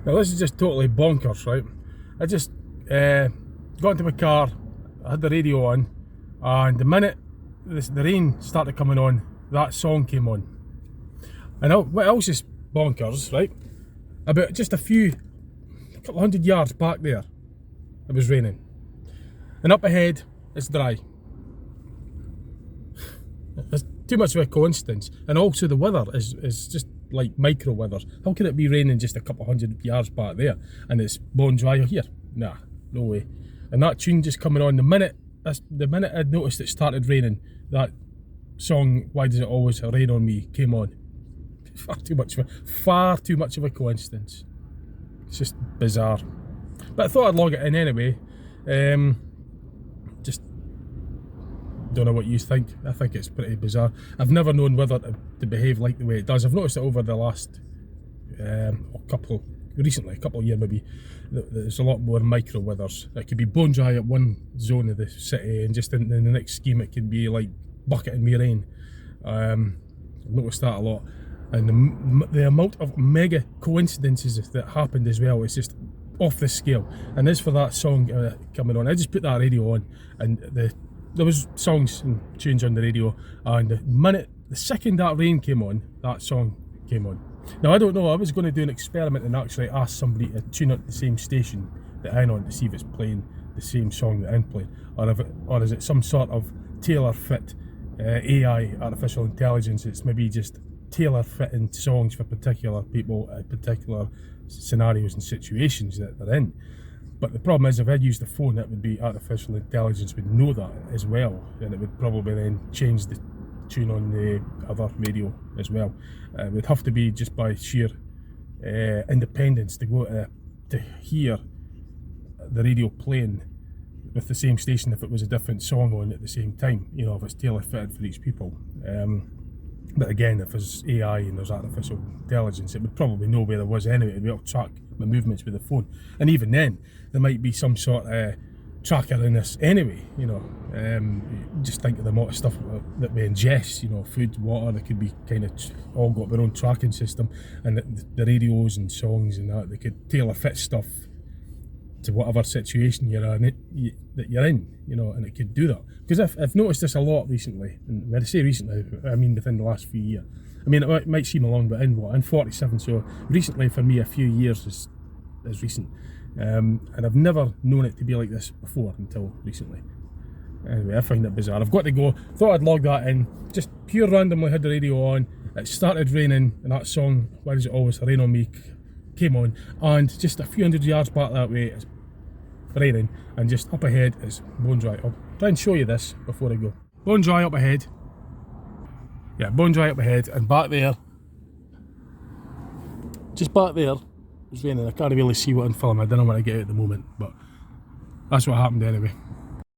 Now this is just totally bonkers, right? I just got into my car, I had the radio on, and the minute the rain started coming on, that song came on. And what else is bonkers, right? About just a couple hundred yards back there, it was raining. And up ahead, it's dry. It's too much of a coincidence. And also the weather is just like micro weather. How can it be raining just a couple hundred yards back there and it's bone dry here? Nah, no way. And that tune just coming on, the minute I'd noticed it started raining, that song, Why Does It Always Rain On Me, came on. Far too much of a coincidence. It's just bizarre. But I thought I'd log it in anyway. Just don't know what you think. I think it's pretty bizarre. I've never known weather to behave like the way it does. I've noticed it over the last couple of years maybe. There's a lot more micro weathers. It could be bone dry at one zone of the city, and just in the next scheme it can be like bucketing me rain. I've noticed that a lot. And the amount of mega coincidences that happened as well is just off the scale. And as for that song coming on, I just put that radio on, and there was songs and tunes on the radio, and the second that rain came on, that song came on. Now I don't know, I was going to do an experiment and actually ask somebody to tune up the same station that I'm on to see if it's playing the same song that I'm playing, or is it some sort of tailor-fit AI, artificial intelligence, it's maybe just tailor-fitting songs for particular people at particular scenarios and situations that they're in. But the problem is, if I used the phone, it would be artificial intelligence would know that as well, and it would probably then change the tune on the other radio as well. It would have to be just by sheer independence to go to hear the radio playing with the same station if it was a different song on at the same time, you know, if it's tailor-fitted for each people. But again, if there's AI and there's artificial intelligence, it would probably know where there was anyway. It would be able to track my movements with the phone. And even then, there might be some sort of tracker in this anyway, you know. Just think of the amount of stuff that we ingest, you know, food, water, they could be kind of all got their own tracking system. And the radios and songs and that, they could tailor fit stuff to whatever situation you're in, you know, and it could do that. Because I've noticed this a lot recently, and when I say recently, I mean within the last few years. I mean, it might seem long, but I'm 47, so recently for me, a few years is recent. And I've never known it to be like this before until recently. Anyway, I find it bizarre. I've got to go. Thought I'd log that in. Just pure randomly had the radio on. It started raining, and that song, Why Does It Always Rain On Me, came on. And just a few hundred yards back that way, it's raining, and just up ahead is bone dry. I'll try and show you this before I go. Bone dry up ahead. Yeah, bone dry up ahead, and back there, just back there, it's raining. I can't really see what I'm filming. I don't know what I get at the moment, but that's what happened anyway.